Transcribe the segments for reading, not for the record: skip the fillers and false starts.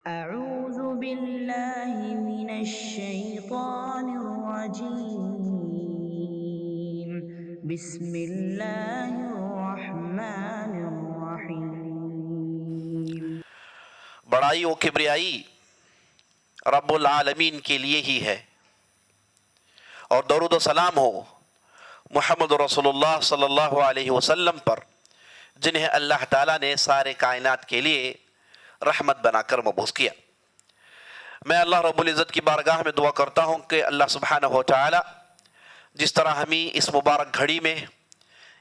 أعوذ بالله من الشيطان الرجيم بسم الله الرحمن الرحيم بڑائی و کبریائی رب العالمین کے لیے ہی ہے، اور درود و سلام ہو محمد رسول اللہ صلی اللہ علیہ وسلم پر، جنہیں اللہ تعالیٰ نے سارے کائنات کے لیے رحمت بنا کر مبعوث کیا۔ میں اللہ رب العزت کی بارگاہ میں دعا کرتا ہوں کہ اللہ سبحانہ و تعالی جس طرح ہمیں اس مبارک گھڑی میں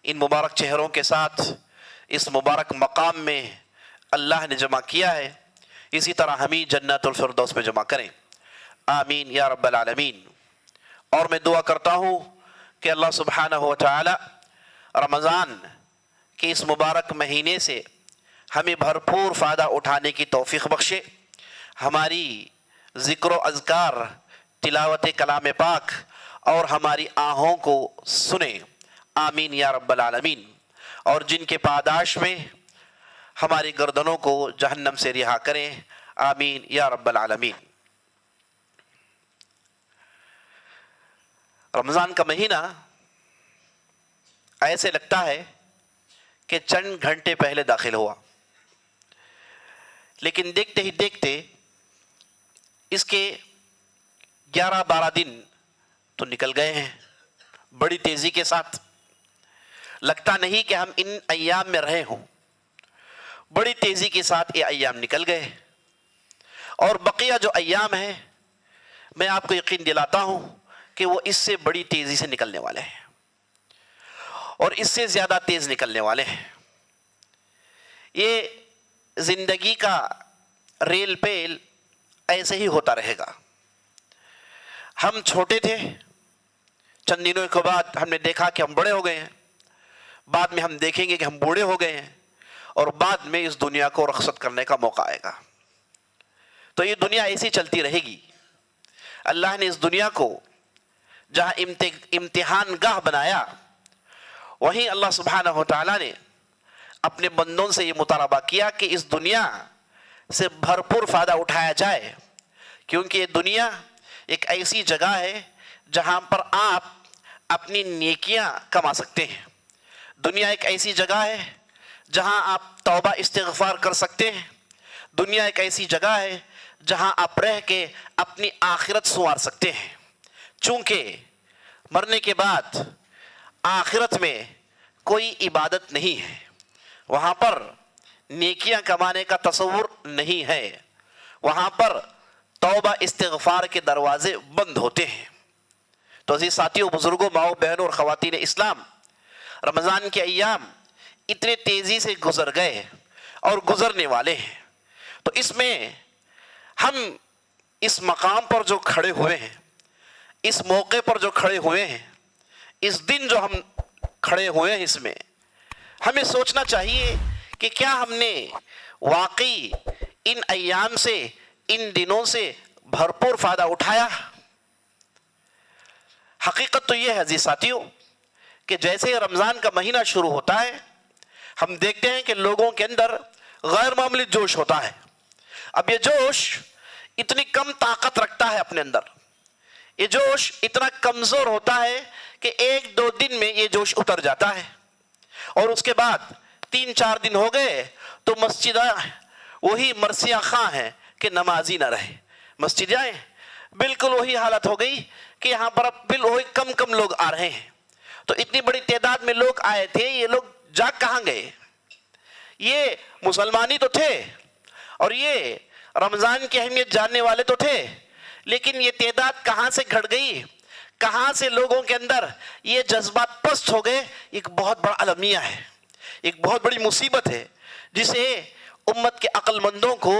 ان مبارک چہروں کے ساتھ اس مبارک مقام میں اللہ نے جمع کیا ہے، اسی طرح ہمیں جنت الفردوس میں جمع کریں، آمین یا رب العالمین۔ اور میں دعا کرتا ہوں کہ اللہ سبحانہ و تعالی رمضان کے اس مبارک مہینے سے ہمیں بھرپور فائدہ اٹھانے کی توفیق بخشے، ہماری ذکر و اذکار، تلاوت کلام پاک اور ہماری آہوں کو سنیں، آمین یا رب العالمین، اور جن کے پاداش میں ہماری گردنوں کو جہنم سے رہا کریں، آمین یا رب العالمین۔ رمضان کا مہینہ ایسے لگتا ہے کہ چند گھنٹے پہلے داخل ہوا، لیکن دیکھتے ہی دیکھتے اس کے 11-12 دن تو نکل گئے ہیں بڑی تیزی کے ساتھ۔ لگتا نہیں کہ ہم ان ایام میں رہے ہوں، بڑی تیزی کے ساتھ یہ ایام نکل گئے، اور بقیہ جو ایام ہیں میں آپ کو یقین دلاتا ہوں کہ وہ اس سے بڑی تیزی سے نکلنے والے ہیں، اور اس سے زیادہ تیز نکلنے والے ہیں۔ یہ زندگی کا ریل پیل ایسے ہی ہوتا رہے گا۔ ہم چھوٹے تھے، چند دنوں کے بعد ہم نے دیکھا کہ ہم بڑے ہو گئے ہیں، بعد میں ہم دیکھیں گے کہ ہم بوڑھے ہو گئے ہیں، اور بعد میں اس دنیا کو رخصت کرنے کا موقع آئے گا۔ تو یہ دنیا ایسی چلتی رہے گی۔ اللہ نے اس دنیا کو جہاں امتحان گاہ بنایا، وہیں اللہ سبحانہ و تعالیٰ نے اپنے بندوں سے یہ مطالبہ کیا کہ اس دنیا سے بھرپور فائدہ اٹھایا جائے، کیونکہ یہ دنیا ایک ایسی جگہ ہے جہاں پر آپ اپنی نیکیاں کما سکتے ہیں۔ دنیا ایک ایسی جگہ ہے جہاں آپ توبہ استغفار کر سکتے ہیں۔ دنیا ایک ایسی جگہ ہے جہاں آپ رہ کے اپنی آخرت سنوار سکتے ہیں، چونکہ مرنے کے بعد آخرت میں کوئی عبادت نہیں ہے، وہاں پر نیکیاں کمانے کا تصور نہیں ہے، وہاں پر توبہ استغفار کے دروازے بند ہوتے ہیں۔ تو عزیز ساتھیوں، بزرگوں، ماؤں، بہنوں اور خواتین اسلام، رمضان کے ایام اتنے تیزی سے گزر گئے اور گزرنے والے ہیں، تو اس میں ہم اس مقام پر جو کھڑے ہوئے ہیں، اس موقع پر جو کھڑے ہوئے ہیں، اس دن جو ہم کھڑے ہوئے ہیں، اس میں ہمیں سوچنا چاہیے کہ کیا ہم نے واقعی ان ایام سے، ان دنوں سے بھرپور فائدہ اٹھایا؟ حقیقت تو یہ ہے عزیز ساتھیوں کہ جیسے رمضان کا مہینہ شروع ہوتا ہے، ہم دیکھتے ہیں کہ لوگوں کے اندر غیر معمولی جوش ہوتا ہے۔ اب یہ جوش اتنی کم طاقت رکھتا ہے اپنے اندر، یہ جوش اتنا کمزور ہوتا ہے کہ 1-2 دن میں یہ جوش اتر جاتا ہے، اور اس کے بعد 3-4 دن ہو گئے تو مسجد وہی مرثیہ خواں ہیں کہ نمازی نہ رہے۔ مسجد جائیں، بالکل وہی حالت ہو گئی کہ یہاں پر اب وہی کم لوگ آ رہے ہیں۔ تو اتنی بڑی تعداد میں لوگ آئے تھے، یہ لوگ جا کہاں گئے؟ یہ مسلمانی تو تھے، اور یہ رمضان کی اہمیت جاننے والے تو تھے، لیکن یہ تعداد کہاں سے گھٹ گئی؟ کہاں سے لوگوں کے اندر یہ جذبات پست ہو گئے؟ ایک بہت بڑا المیہ ہے، ایک بہت بڑی مصیبت ہے، جسے امت کے عقل مندوں کو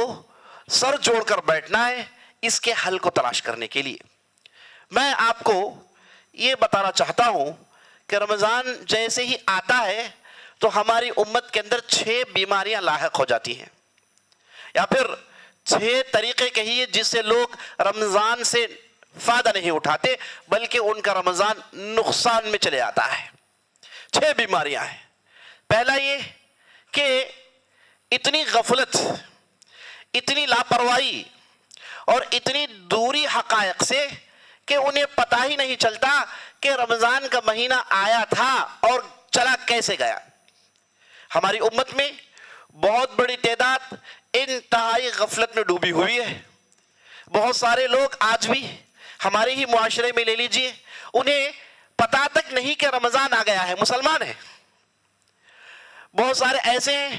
سر جوڑ کر بیٹھنا ہے اس کے حل کو تلاش کرنے کے لیے۔ میں آپ کو یہ بتانا چاہتا ہوں کہ رمضان جیسے ہی آتا ہے تو ہماری امت کے اندر 6 بیماریاں لاحق ہو جاتی ہیں، یا پھر 6 طریقے کہیے جس سے لوگ رمضان سے فائدہ نہیں اٹھاتے بلکہ ان کا رمضان نقصان میں چلے آتا ہے۔ 6 بیماریاں ہیں۔ پہلا یہ کہ اتنی غفلت، اتنی لاپرواہی اور اتنی دوری حقائق سے کہ انہیں پتہ ہی نہیں چلتا کہ رمضان کا مہینہ آیا تھا اور چلا کیسے گیا۔ ہماری امت میں بہت بڑی تعداد انتہائی غفلت میں ڈوبی ہوئی ہے۔ بہت سارے لوگ آج بھی ہمارے ہی معاشرے میں لے لیجئے، انہیں پتہ تک نہیں کہ رمضان آ گیا ہے، مسلمان ہیں۔ بہت سارے ایسے ہیں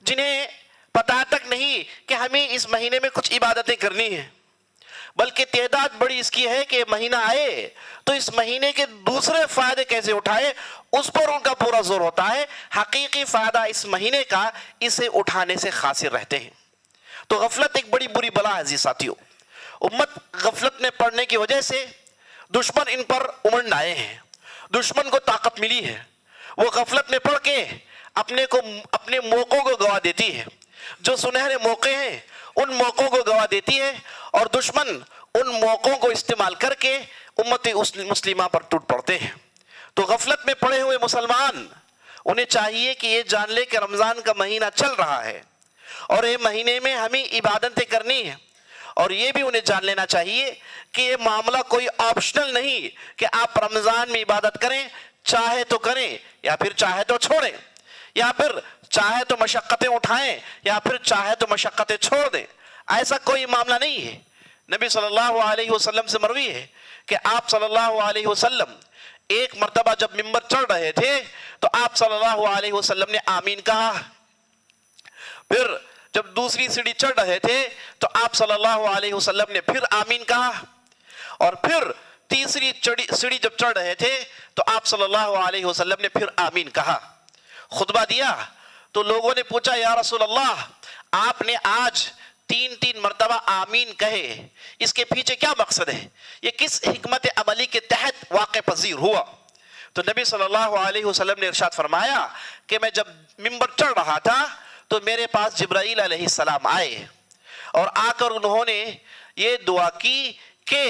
جنہیں پتہ تک نہیں کہ ہمیں اس مہینے میں کچھ عبادتیں کرنی ہیں، بلکہ تعداد بڑی اس کی ہے کہ مہینہ آئے تو اس مہینے کے دوسرے فائدے کیسے اٹھائے، اس پر ان کا پورا زور ہوتا ہے۔ حقیقی فائدہ اس مہینے کا اسے اٹھانے سے خاسر رہتے ہیں۔ تو غفلت ایک بڑی بری بلا ہے عزیز ساتھیوں۔ امت غفلت میں پڑنے کی وجہ سے دشمن ان پر امنڈ آئے ہیں، دشمن کو طاقت ملی ہے، وہ غفلت میں پڑ کے اپنے موقعوں کو گوا دیتی ہے، جو سنہرے موقع ہیں ان موقعوں کو گوا دیتی ہے، اور دشمن ان موقعوں کو استعمال کر کے امت مسلمہ پر ٹوٹ پڑتے ہیں۔ تو غفلت میں پڑے ہوئے مسلمان انہیں چاہیے کہ یہ جان لے کہ رمضان کا مہینہ چل رہا ہے اور یہ مہینے میں ہمیں عبادتیں کرنی ہیں، اور یہ بھی انہیں جان لینا چاہیے کہ یہ معاملہ کوئی آپشنل نہیں کہ آپ رمضان میں عبادت کریں، چاہے تو کریں یا پھر چاہے تو چھوڑیں، یا پھر چاہے تو مشقتیں اٹھائیں یا پھر چاہے تو مشقتیں چھوڑ دیں۔ ایسا کوئی معاملہ نہیں ہے۔ نبی صلی اللہ علیہ وسلم سے مروی ہے کہ آپ صلی اللہ علیہ وسلم ایک مرتبہ جب ممبر چڑھ رہے تھے تو آپ صلی اللہ علیہ وسلم نے آمین کہا، پھر جب دوسری سیڑھی چڑھ رہے تھے تو آپ صلی اللہ علیہ وسلم نے پھر آمین کہا، اور پھر تیسری سیڑھی جب چڑھ رہے تھے تو آپ صلی اللہ علیہ وسلم نے پھر آمین کہا۔ خطبہ دیا تو لوگوں نے پوچھا یا رسول اللہ، آپ نے آج 3 مرتبہ آمین کہے، اس کے پیچھے کیا مقصد ہے؟ یہ کس حکمت عملی کے تحت واقع پذیر ہوا؟ تو نبی صلی اللہ علیہ وسلم نے ارشاد فرمایا کہ میں جب ممبر چڑھ رہا تھا تو میرے پاس جبرائیل علیہ السلام آئے اور آ کر انہوں نے یہ دعا کی کہ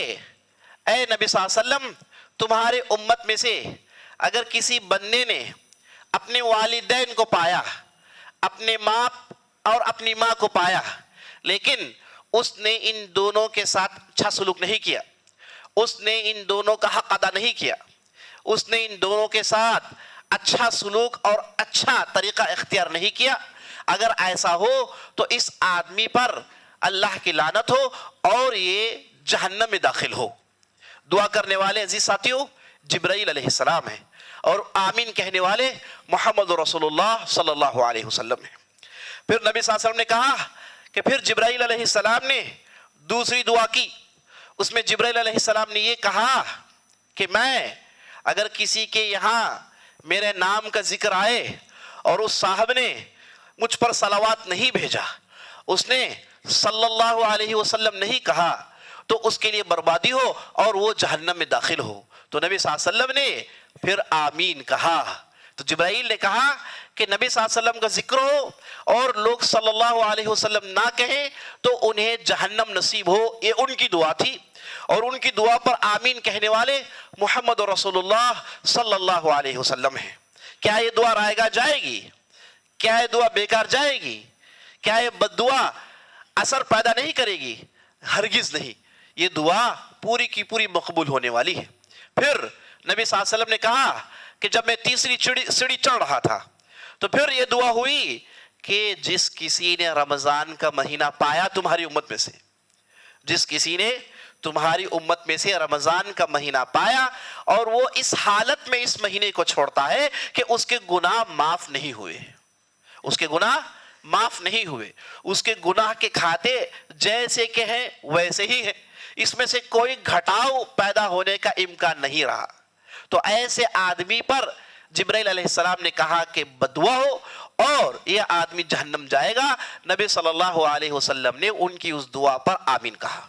اے نبی صلی اللہ علیہ وسلم، تمہارے امت میں سے اگر کسی بندے نے اپنے والدین کو پایا، اپنے ماں اور اپنی ماں کو پایا، لیکن اس نے ان دونوں کے ساتھ اچھا سلوک نہیں کیا، اس نے ان دونوں کا حق ادا نہیں کیا، اس نے ان دونوں کے ساتھ اچھا سلوک اور اچھا طریقہ اختیار نہیں کیا، اگر ایسا ہو تو اس آدمی پر اللہ کی لعنت ہو اور یہ جہنم میں داخل ہو۔ دعا کرنے والے عزیز ساتھیوں جبرائیل علیہ السلام ہیں، اور آمین کہنے والے محمد رسول اللہ صلی اللہ علیہ وسلم ہیں۔ پھر نبی صلی اللہ علیہ وسلم نے کہا کہ پھر جبرائیل علیہ السلام نے دوسری دعا کی، اس میں جبرائیل علیہ السلام نے یہ کہا کہ میں اگر کسی کے یہاں میرے نام کا ذکر آئے اور اس صاحب نے مجھ پر صلوات نہیں بھیجا، اس نے صلی اللہ علیہ وسلم نہیں کہا، تو اس کے لیے بربادی ہو اور وہ جہنم میں داخل ہو۔ تو نبی صلی اللہ علیہ وسلم نے پھر آمین کہا۔ تو جبرائیل نے کہا کہ نبی صلی اللہ علیہ وسلم کا ذکر ہو اور لوگ صلی اللہ علیہ وسلم نہ کہیں تو انہیں جہنم نصیب ہو، یہ ان کی دعا تھی، اور ان کی دعا پر آمین کہنے والے محمد رسول اللہ صلی اللہ علیہ وسلم ہیں۔ کیا یہ دعا رائے گاہ جائے گی؟ کیا یہ دعا بیکار جائے گی؟ کیا یہ بد دعا اثر پیدا نہیں کرے گی؟ ہرگز نہیں، یہ دعا پوری کی پوری مقبول ہونے والی ہے۔ پھر نبی صلی اللہ علیہ وسلم نے کہا کہ جب میں تیسری سیڑھی چڑھ رہا تھا تو پھر یہ دعا ہوئی کہ جس کسی نے رمضان کا مہینہ پایا تمہاری امت میں سے، جس کسی نے تمہاری امت میں سے رمضان کا مہینہ پایا اور وہ اس حالت میں اس مہینے کو چھوڑتا ہے کہ اس کے گناہ معاف نہیں ہوئے، اس کے گناہ معاف نہیں ہوئے، اس کے گناہ کے کھاتے جیسے کہ ہیں ویسے ہی ہیں، اس میں سے کوئی گھٹاؤ پیدا ہونے کا امکان نہیں رہا، تو ایسے آدمی پر جبرائیل علیہ السلام نے کہا کہ بددعا ہو اور یہ آدمی جہنم جائے گا۔ نبی صلی اللہ علیہ وسلم نے ان کی اس دعا پر آمین کہا۔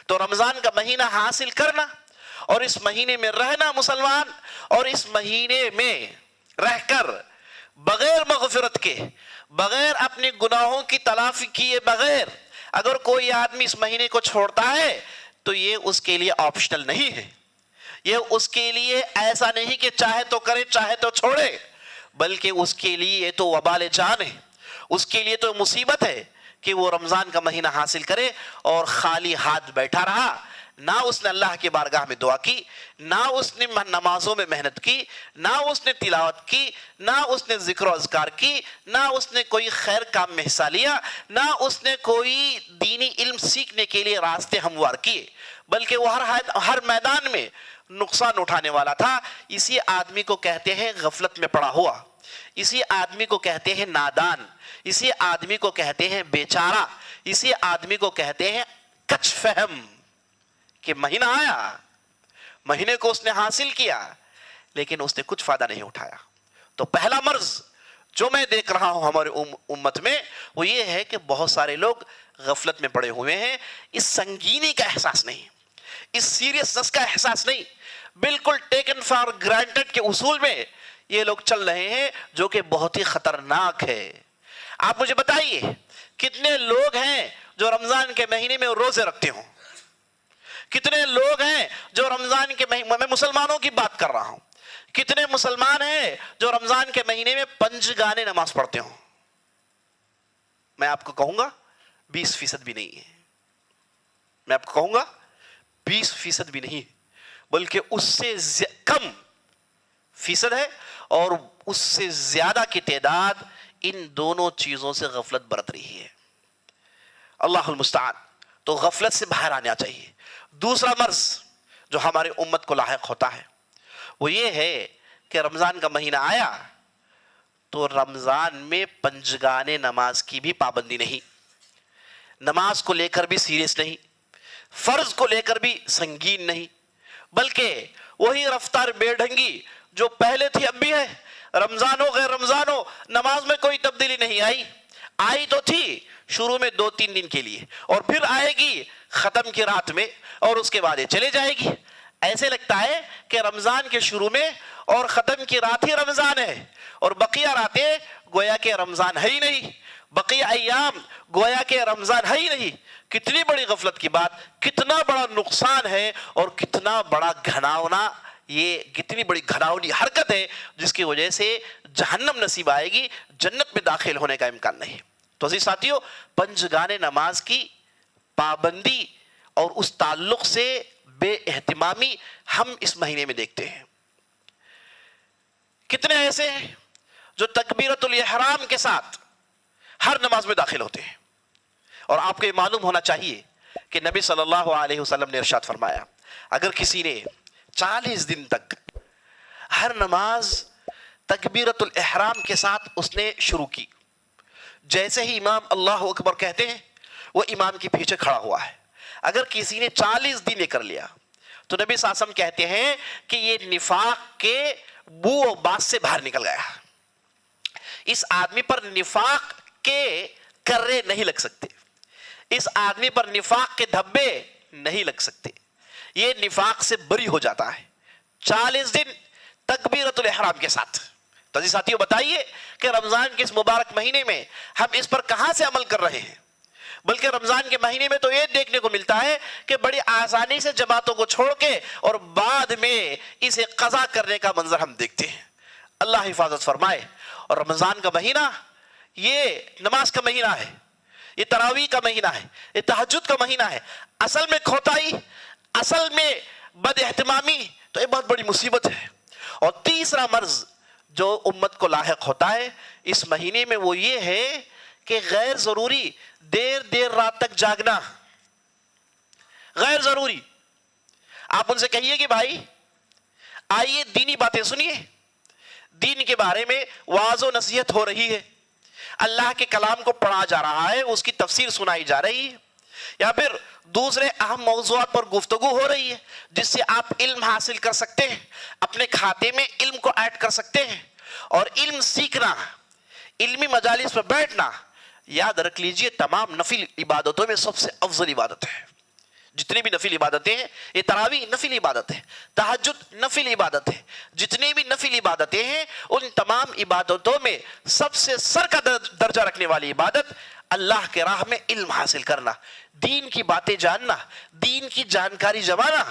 تو رمضان کا مہینہ حاصل کرنا اور اس مہینے میں رہنا مسلمان، اور اس مہینے میں رہ کر بغیر مغفرت کے، بغیر اپنے گناہوں کی تلافی کیے بغیر اگر کوئی آدمی اس مہینے کو چھوڑتا ہے تو یہ اس کے لیے آپشنل نہیں ہے، یہ اس کے لیے ایسا نہیں کہ چاہے تو کرے چاہے تو چھوڑے، بلکہ اس کے لیے یہ تو وبال جان ہے، اس کے لیے تو مصیبت ہے کہ وہ رمضان کا مہینہ حاصل کرے اور خالی ہاتھ بیٹھا رہا، نہ اس نے اللہ کی بارگاہ میں دعا کی، نہ اس نے نمازوں میں محنت کی، نہ اس نے تلاوت کی، نہ اس نے ذکر و اذکار کی، نہ اس نے کوئی خیر کام میں حصہ لیا، نہ اس نے کوئی دینی علم سیکھنے کے لیے راستے ہموار کیے، بلکہ وہ ہر میدان میں نقصان اٹھانے والا تھا، اسی آدمی کو کہتے ہیں غفلت میں پڑا ہوا، اسی آدمی کو کہتے ہیں نادان، اسی آدمی کو کہتے ہیں بیچارہ، اسی آدمی کو کہتے ہیں کچ فہم، کہ مہینہ آیا، مہینے کو اس نے حاصل کیا لیکن اس نے کچھ فائدہ نہیں اٹھایا۔ تو پہلا مرض جو میں دیکھ رہا ہوں ہمارے امت میں وہ یہ ہے کہ بہت سارے لوگ غفلت میں پڑے ہوئے ہیں، اس سنگینی کا احساس نہیں، اس سیریسنس کا احساس نہیں، بالکل ٹیکن فار گرانٹڈ کے اصول میں یہ لوگ چل رہے ہیں، جو کہ بہت ہی خطرناک ہے۔ آپ مجھے بتائیے کتنے لوگ ہیں جو رمضان کے مہینے میں روزے رکھتے ہوں؟ کتنے لوگ ہیں جو رمضان کے مہینے میں، مسلمانوں کی بات کر رہا ہوں، کتنے مسلمان ہیں جو رمضان کے مہینے میں پنجگانے نماز پڑھتے ہوں؟ میں آپ کو کہوں گا 20% بھی نہیں ہے، میں آپ کو کہوں گا 20% بھی نہیں، بلکہ اس سے کم فیصد ہے، اور اس سے زیادہ کی تعداد ان دونوں چیزوں سے غفلت برت رہی ہے۔ اللہ المستعان۔ تو غفلت سے باہر آنا چاہیے۔ دوسرا مرض جو ہمارے امت کو لاحق ہوتا ہے وہ یہ ہے کہ رمضان کا مہینہ آیا تو رمضان میں پنجگانے نماز کی بھی پابندی نہیں، نماز کو لے کر بھی سیریس نہیں، فرض کو لے کر بھی سنگین نہیں، بلکہ وہی رفتار بے ڈھنگی جو پہلے تھی اب بھی ہے۔ رمضان ہو غیر رمضان ہو نماز میں کوئی تبدیلی نہیں آئی تو تھی شروع میں 2-3 دن کے لیے، اور پھر آئے گی ختم کی رات میں، اور اس کے بعد یہ چلے جائے گی۔ ایسے لگتا ہے کہ رمضان کے شروع میں اور ختم کی رات ہی رمضان ہے، اور بقیہ راتیں گویا کہ رمضان ہے ہی نہیں، بقیہ ایام گویا کہ رمضان ہے ہی نہیں۔ کتنی بڑی غفلت کی بات، کتنا بڑا نقصان ہے، اور کتنا بڑا گھناؤنا، یہ کتنی بڑی گھناؤنی حرکت ہے جس کی وجہ سے جہنم نصیب آئے گی، جنت میں داخل ہونے کا امکان نہیں۔ تو عزیز ساتھیو، پنجگانے نماز کی پابندی اور اس تعلق سے بے اہتمامی ہم اس مہینے میں دیکھتے ہیں۔ کتنے ایسے ہیں جو تکبیرۃ الاحرام کے ساتھ ہر نماز میں داخل ہوتے ہیں، اور آپ کو یہ معلوم ہونا چاہیے کہ نبی صلی اللہ علیہ وسلم نے ارشاد فرمایا، اگر کسی نے 40 دن تک ہر نماز تکبیرۃ الاحرام کے ساتھ اس نے شروع کی، جیسے ہی امام اللہ اکبر کہتے ہیں وہ امام کے پیچھے کھڑا ہوا ہے، اگر کسی نے 40 دن یہ کر لیا تو نبی صلی اللہ علیہ وسلم کہتے ہیں کہ یہ نفاق کے بو و باس سے باہر نکل گیا۔ اس آدمی پر نفاق کے کرے نہیں لگ سکتے، اس آدمی پر نفاق کے دھبے نہیں لگ سکتے، یہ نفاق سے بری ہو جاتا ہے 40 دن تکبیرۃ الاحرام کے ساتھ۔ تو عزیز ساتھیو بتائیے کہ رمضان کے اس مبارک مہینے میں ہم اس پر کہاں سے عمل کر رہے ہیں؟ بلکہ رمضان کے مہینے میں تو یہ دیکھنے کو ملتا ہے کہ بڑی آسانی سے جماعتوں کو چھوڑ کے اور بعد میں اسے قضا کرنے کا منظر ہم دیکھتے ہیں۔ اللہ حفاظت فرمائے۔ اور رمضان کا مہینہ یہ نماز کا مہینہ ہے، یہ تراویح کا مہینہ ہے، یہ تہجد کا مہینہ ہے۔ اصل میں کھوتائی، اصل میں بد اہتمامی تو یہ بہت بڑی مصیبت ہے۔ اور تیسرا مرض جو امت کو لاحق ہوتا ہے اس مہینے میں وہ یہ ہے کہ غیر ضروری دیر رات تک جاگنا، غیر ضروری۔ آپ ان سے کہیے کہ بھائی آئیے دینی باتیں سنیے، دین کے بارے میں واعظ و نصیحت ہو رہی ہے، اللہ کے کلام کو پڑھا جا رہا ہے، اس کی تفسیر سنائی جا رہی ہے، یا پھر دوسرے اہم موضوعات پر گفتگو ہو رہی ہے جس سے آپ علم حاصل کر سکتے ہیں، اپنے کھاتے میں علم کو ایڈ کر سکتے ہیں۔ اور علم سیکھنا، علمی مجالس پر بیٹھنا، یاد رکھ لیجئے تمام نفل عبادتوں میں سب سے افضل عبادت ہے۔ جتنی بھی نفل عبادتیں ہیں، یہ تراویح نفل عبادت ہے، تہجد نفل عبادت ہے، جتنی بھی نفل عبادتیں ہیں ان تمام عبادتوں میں سب سے سر کا درجہ رکھنے والی عبادت اللہ کے راہ میں علم حاصل کرنا، دین کی باتیں جاننا، دین کی جانکاری جمانا۔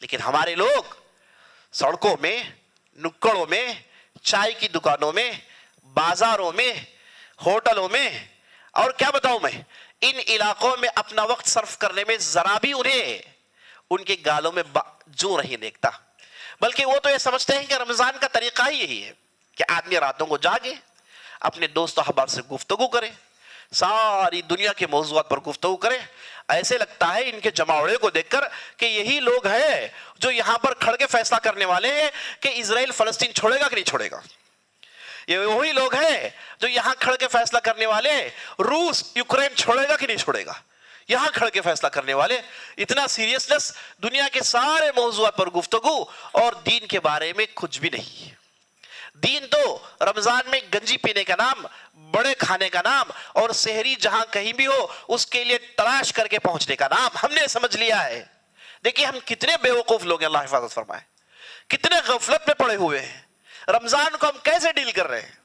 لیکن ہمارے لوگ سڑکوں میں، نکڑوں میں، چائے کی دکانوں میں، بازاروں میں، ہوٹلوں میں اور کیا بتاؤں میں، ان علاقوں میں اپنا وقت صرف کرنے میں ذرا بھی انہیں ان کے گالوں میں جو نہیں دیکھتا، بلکہ وہ تو یہ سمجھتے ہیں کہ رمضان کا طریقہ ہی یہی ہے کہ آدمی راتوں کو جاگے، اپنے دوست و احباب سے گفتگو کرے، ساری دنیا کے موضوعات پر گفتگو کرے۔ ایسے لگتا ہے ان کے جماوڑے کو دیکھ کر کہ یہی لوگ ہیں جو یہاں پر کھڑ کے فیصلہ کرنے والے ہیں کہ اسرائیل فلسطین چھوڑے گا کہ نہیں چھوڑے گا۔ یہ وہی لوگ ہیں جو یہاں کھڑ کے فیصلہ کرنے والے روس یوکرین چھوڑے گا کہ نہیں چھوڑے گا، یہاں کھڑ کے فیصلہ کرنے والے۔ اتنا سیریسنس، دنیا کے سارے موضوعات پر گفتگو اور دین کے بارے میں کچھ بھی نہیں۔ دین تو رمضان میں گنجی پینے کا نام، بڑے کھانے کا نام، اور سحری جہاں کہیں بھی ہو اس کے لیے تلاش کر کے پہنچنے کا نام ہم نے سمجھ لیا ہے۔ دیکھیے ہم کتنے بے وقوف لوگ ہیں، اللہ حفاظت فرمائے، کتنے غفلت میں پڑے ہوئے ہیں۔ رمضان کو ہم کیسے ڈیل کر رہے ہیں،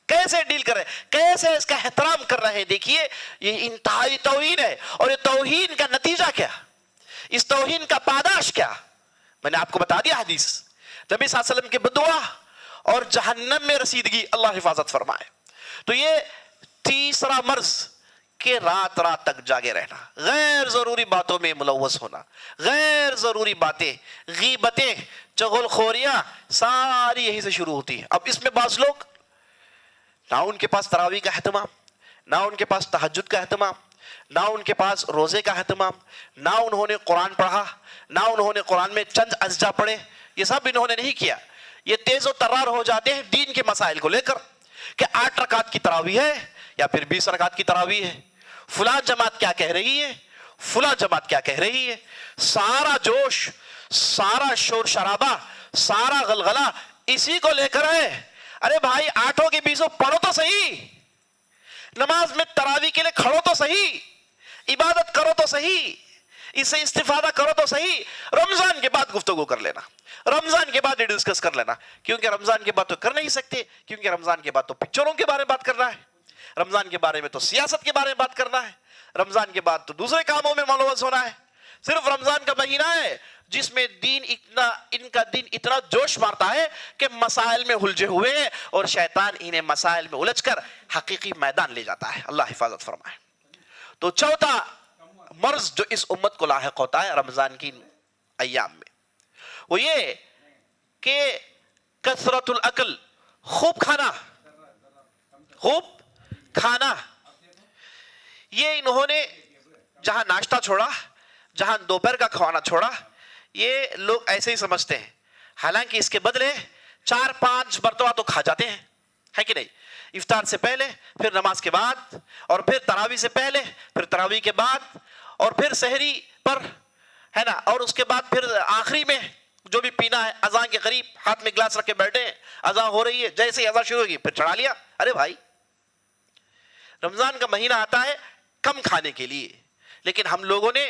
کیسے ڈیل کر رہے ہیں، کیسے اس کا احترام کر رہے ہیں۔ دیکھیے یہ انتہائی توہین ہے، اور یہ توہین کا نتیجہ کیا، اس توہین کا پاداش کیا، میں نے آپ کو بتا دیا حدیث نبی صلی اللہ علیہ وسلم کی بدعا اور جہنم میں رسیدگی، اللہ حفاظت فرمائے۔ تو یہ تیسرا مرض کہ رات رات تک جاگے رہنا، غیر ضروری باتوں میں ملوث ہونا، غیر ضروری باتیں، غیبتیں، چغل خوریاں، ساری یہی سے شروع ہوتی ہیں۔ اب اس میں بعض لوگ نہ ان کے پاس تراویح کا اہتمام، نہ ان کے پاس تہجد کا اہتمام، نہ ان کے پاس روزے کا اہتمام، نہ انہوں نے قرآن پڑھا، نہ انہوں نے قرآن میں چند اجزا پڑھے، یہ سب انہوں نے نہیں کیا۔ یہ تیز و ترار ہو جاتے ہیں دین کے مسائل کو لے کر کہ 8 رکعت کی تراویح ہے یا پھر 20 رکعت کی تراویح ہے، فلاں جماعت کیا کہہ رہی ہے، فلاں جماعت کیا کہہ رہی ہے۔ سارا جوش، سارا شور شرابہ، سارا غلغلہ اسی کو لے کر ہے۔ ارے بھائی 8 کی 20 پڑھو تو صحیح، نماز میں تراویح کے لیے کھڑو تو صحیح، عبادت کرو تو صحیح، اس سے استفادہ کرو تو صحیح۔ رمضان کے بعد گفتگو کر لینا، رمضان کے بعد ڈسکس کر لینا، کیونکہ رمضان کے بعد تو کر نہیں سکتے، کیونکہ رمضان کے بعد تو پکچروں کے بارے میں بات کرنا ہے، رمضان کے بارے میں تو سیاست کے بارے میں بات کرنا ہے، رمضان کے بعد تو دوسرے کاموں میں ملوث ہونا ہے۔ صرف رمضان کا مہینہ ہے جس میں ان کا دین اتنا جوش مارتا ہے کہ مسائل میں الجھے ہوئے ہیں، اور شیطان انہیں مسائل میں الجھ کر حقیقی میدان لے جاتا ہے، اللہ حفاظت فرمائے۔ تو چوتھا مرض جو اس امت کو لاحق ہوتا ہے رمضان کی ایام میں، وہ یہ کہ کثرت الاکل، خوب کھانا۔ یہ انہوں نے جہاں ناشتہ چھوڑا، جہاں دوپہر کا کھانا چھوڑا، یہ لوگ ایسے ہی سمجھتے ہیں، حالانکہ اس کے بدلے 4-5 مرتبہ تو کھا جاتے ہیں، ہے کہ نہیں؟ افطار سے پہلے، پھر نماز کے بعد، اور پھر تراویح سے پہلے، پھر تراویح کے بعد، اور پھر سحری پر، ہے نا، اور اس کے بعد پھر آخری میں جو بھی پینا ہے، اذان کے قریب ہاتھ میں گلاس رکھ کے بیٹھے ہیں، اذان ہو رہی ہے، جیسے ہی اذان شروع ہوگی پھر چڑھا لیا۔ ارے بھائی رمضان کا مہینہ آتا ہے کم کھانے کے لیے، لیکن ہم لوگوں نے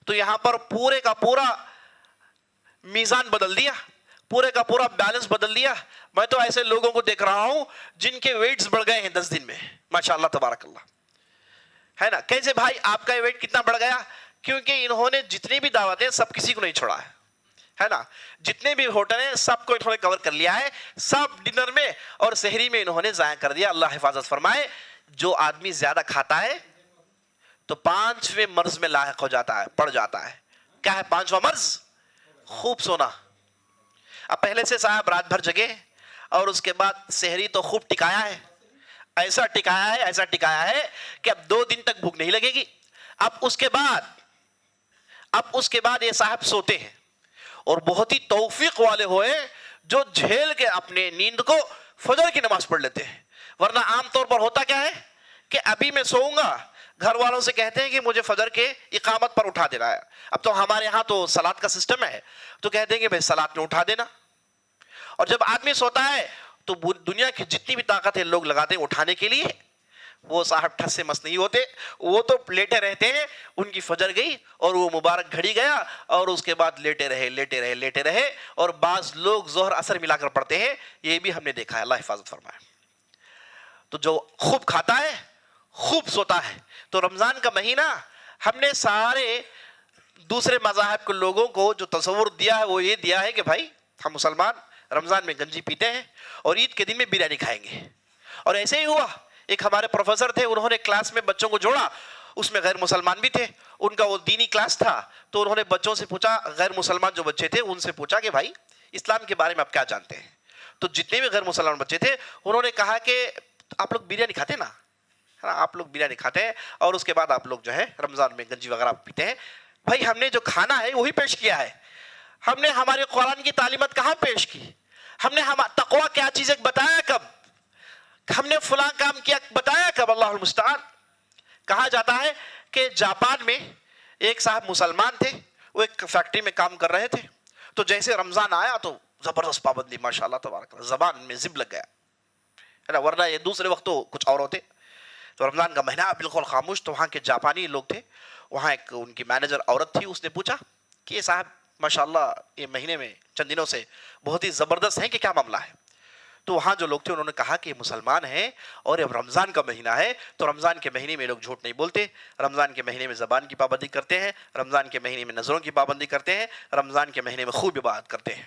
تو یہاں پر پورے کا پورا میزان بدل دیا، پورے کا پورا بیلنس بدل دیا۔ میں تو ایسے لوگوں کو دیکھ رہا ہوں جن کے ویٹس بڑھ گئے ہیں 10 دن میں، ماشاءاللہ تبارک اللہ، ہے نا۔ کیسے بھائی آپ کا ویٹ کتنا بڑھ گیا؟ کیونکہ انہوں نے جتنی بھی دعوتیں سب کسی کو نہیں چھوڑا ہے نا، جتنے بھی ہوٹل ہیں سب کو انہوں نے کور کر لیا ہے، سب ڈنر میں اور سحری میں انہوں نے ضائع کر دیا، اللہ حفاظت فرمائے۔ جو آدمی زیادہ کھاتا ہے تو 5ویں مرض میں لاحق ہو جاتا ہے، پڑ جاتا ہے۔ کیا ہے 5واں مرض؟ خوب سونا۔ اب پہلے سے صاحب رات بھر جگے، اور اس کے بعد سحری تو خوب ٹکایا ہے، ایسا ٹکایا ہے کہ اب 2 دن تک بھوک نہیں لگے گی۔ اب اس کے بعد یہ صاحب سوتے ہیں، اور بہت ہی توفیق والے ہوئے جو جھیل کے اپنے نیند کو فجر کی نماز پڑھ لیتے ہیں، ورنہ عام طور پر ہوتا کیا ہے کہ ابھی میں سوؤں گا، گھر والوں سے کہتے ہیں کہ مجھے فجر کے اقامت پر اٹھا دینا ہے۔ اب تو ہمارے ہاں تو صلاۃ کا سسٹم ہے، تو کہتے ہیں کہ بھائی صلاۃ میں اٹھا دینا، اور جب آدمی سوتا ہے تو دنیا کی جتنی بھی طاقتیں لوگ لگاتے ہیں اٹھانے کے لیے، وہ صاحب ٹھس سے مس نہیں ہوتے، وہ تو لیٹے رہتے ہیں۔ ان کی فجر گئی اور وہ مبارک گھڑی گیا، اور اس کے بعد لیٹے رہے، اور بعض لوگ ظہر اثر ملا کر پڑھتے ہیں، یہ بھی ہم نے دیکھا ہے، اللہ حفاظت فرمائے۔ تو جو خوب کھاتا ہے، خوب سوتا ہے، تو رمضان کا مہینہ ہم نے سارے دوسرے مذاہب کے لوگوں کو جو تصور دیا ہے وہ یہ دیا ہے کہ بھائی ہم مسلمان رمضان میں گنجی پیتے ہیں اور عید کے دن میں بریانی کھائیں گے، اور ایسے ہی ہوا ایک ہمارے پروفیسر تھے, انہوں نے کلاس میں بچوں کو جوڑا, اس میں غیر مسلمان بھی تھے, ان کا وہ دینی کلاس تھا, تو انہوں نے بچوں سے پوچھا, غیر مسلمان جو بچے تھے ان سے پوچھا کہ بھائی اسلام کے بارے میں آپ کیا جانتے ہیں؟ تو جتنے بھی غیر مسلمان بچے تھے انہوں نے کہا کہ آپ لوگ بریانی کھاتے ہیں نا, آپ لوگ بریانی کھاتے ہیں اور اس کے بعد آپ لوگ جو ہے رمضان میں گنجی وغیرہ پیتے ہیں. بھائی ہم نے جو کھانا ہے وہی پیش کیا ہے, ہم نے ہمارے قرآن کی تعلیمات کہاں پیش کی, ہم نے تقویٰ کیا چیز ہے بتایا کب, ہم نے فلاں کام کیا بتایا کب؟ اللہ المستعان. کہا جاتا ہے کہ جاپان میں ایک صاحب مسلمان تھے, وہ ایک فیکٹری میں کام کر رہے تھے, تو جیسے رمضان آیا تو زبردست پابندی, ماشاءاللہ تبارک اللہ, زبان میں زب لگ گیا ہے نا, ورنہ یہ دوسرے وقت تو کچھ اور ہوتے. تو رمضان کا مہینہ بالکل خاموش. تو وہاں کے جاپانی لوگ تھے, وہاں ایک ان کی مینیجر عورت تھی, اس نے پوچھا کہ یہ صاحب ماشاءاللہ یہ مہینے میں چند دنوں سے بہت ہی زبردست ہیں, کہ کیا معاملہ ہے؟ تو وہاں جو لوگ تھے انہوں نے کہا کہ یہ مسلمان ہیں اور یہ رمضان کا مہینہ ہے, تو رمضان کے مہینے میں لوگ جھوٹ نہیں بولتے, رمضان کے مہینے میں زبان کی پابندی کرتے ہیں, رمضان کے مہینے میں نظروں کی پابندی کرتے ہیں, رمضان کے مہینے میں خوب عبادت کرتے ہیں.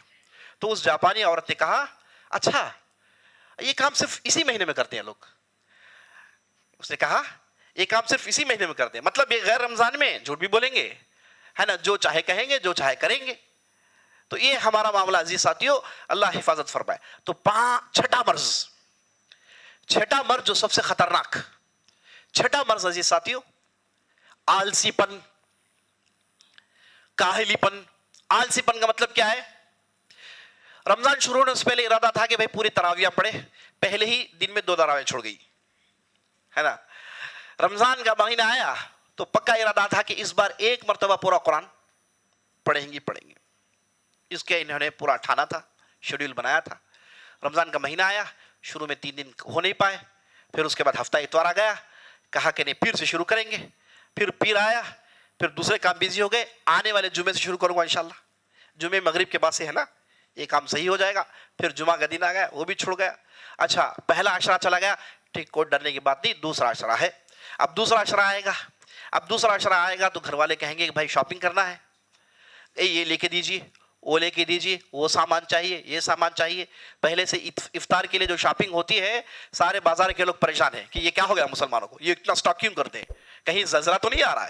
تو اس جاپانی عورت نے کہا اچھا یہ کام صرف اسی مہینے میں کرتے ہیں لوگ؟ اس نے کہا یہ کام صرف اسی مہینے میں کرتے ہیں, مطلب یہ غیر رمضان میں جھوٹ بھی بولیں گے, ہے نا, جو چاہے کہیں گے, جو چاہے کریں گے. تو یہ ہمارا معاملہ عزیز ساتھیوں, اللہ حفاظت فرمائے. تو چھٹا مرض جو سب سے خطرناک, چھٹا مرض عزیز ساتھیوں, آلسی پن, کاہلی پن. آلسی پن کا مطلب کیا ہے؟ رمضان شروع ہونے سے پہلے ارادہ تھا کہ بھائی پوری تراویح پڑھے, پہلے ہی دن میں 2 تراویح چھوڑ گئی, ہے نا. رمضان کا مہینہ آیا تو پکا ارادہ تھا کہ اس بار ایک مرتبہ پورا قرآن پڑھیں گے. اس کے انہوں نے پورا ٹھانا تھا, شیڈیول بنایا تھا. رمضان کا مہینہ آیا, شروع میں 3 دن ہو نہیں پائے, پھر اس کے بعد ہفتہ اتوار آ گیا, کہا کہ نہیں پیر سے شروع کریں گے. پھر پیر آیا, پھر دوسرے کام بیزی ہو گئے, آنے والے جمعے سے شروع کروں گا انشاءاللہ, جمعے مغرب کے بعد سے, ہے نا, یہ کام صحیح ہو جائے گا. پھر جمعہ کا دن آ گیا, وہ بھی چھوڑ گیا. اچھا پہلا عشرہ چلا گیا, ٹھیک, کوئی ڈرنے کی بات نہیں, دوسرا عشرہ ہے. اب دوسرا عشرہ آئے گا تو گھر والے کہیں گے کہ بھائی شاپنگ کرنا ہے, یہ لے کے دیجیے, وہ لے کے دیجیے, وہ سامان چاہیے, یہ سامان چاہیے. پہلے سے افطار کے لیے جو شاپنگ ہوتی ہے, سارے بازار کے لوگ پریشان ہیں کہ یہ کیا ہو گیا مسلمانوں کو, یہ اتنا سٹاک کیوں کرتے ہیں, کہیں زلزلہ تو نہیں آ رہا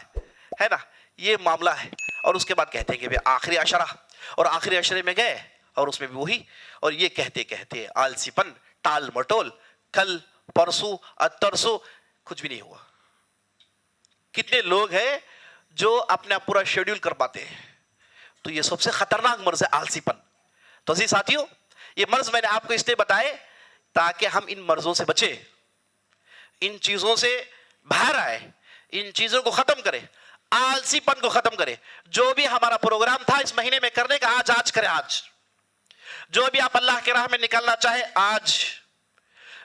ہے نا, یہ معاملہ ہے. اور اس کے بعد کہتے ہیں کہ بھائی آخری عشرہ, اور آخری عشرے میں گئے اور اس میں بھی وہی, اور یہ کہتے کہتے آلسی پن, ٹال مٹول, کل پرسو اترسو, کچھ بھی نہیں ہوا. کتنے لوگ ہیں جو اپنا پورا شیڈیول کر پاتے ہیں؟ تو یہ سب سے خطرناک مرض ہے آلسی پن. تو عزیز ساتھیوں, یہ مرض میں نے آپ کو اس لیے بتائے تاکہ ہم ان مرضوں سے بچیں, ان چیزوں سے باہر آئے, ان چیزوں کو ختم کریں, آلسی پن کو ختم کریں. جو بھی ہمارا پروگرام تھا اس مہینے میں کرنے کا, آج کریں. آج جو بھی آپ اللہ کے راہ میں نکلنا چاہے, آج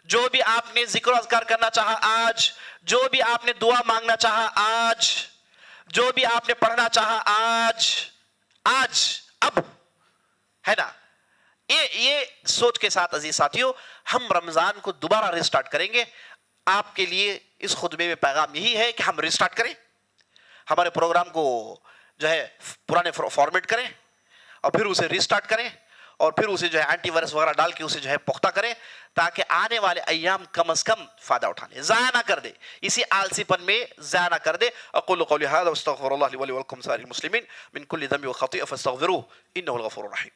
جو بھی آپ نے ذکر و اذکار کرنا چاہا, آج جو بھی آپ نے دعا مانگنا چاہا, آج جو بھی آپ نے پڑھنا چاہا, آج اب, ہے نا. یہ سوچ کے ساتھ عزیز ساتھیوں ہم رمضان کو دوبارہ ریسٹارٹ کریں گے. آپ کے لیے اس خطبے میں پیغام یہی ہے کہ ہم ریسٹارٹ کریں, ہمارے پروگرام کو جو ہے پرانے فارمیٹ کریں, اور پھر اسے ریسٹارٹ کریں, اور پھر اسے جو ہے اینٹی وائرس وغیرہ ڈال کے اسے جو ہے پختہ کریں, تاکہ آنے والے ایام کم از کم فائدہ اٹھانے, ضائع نہ کر دے, اسی آلسی پن میں ضائع نہ کر دے. اقول قولی ھذا واستغفر اللہ لی ولکم سائر المسلمین من کل ذنب وخطیئۃ فاستغفروہ انہ الغفور الرحیم.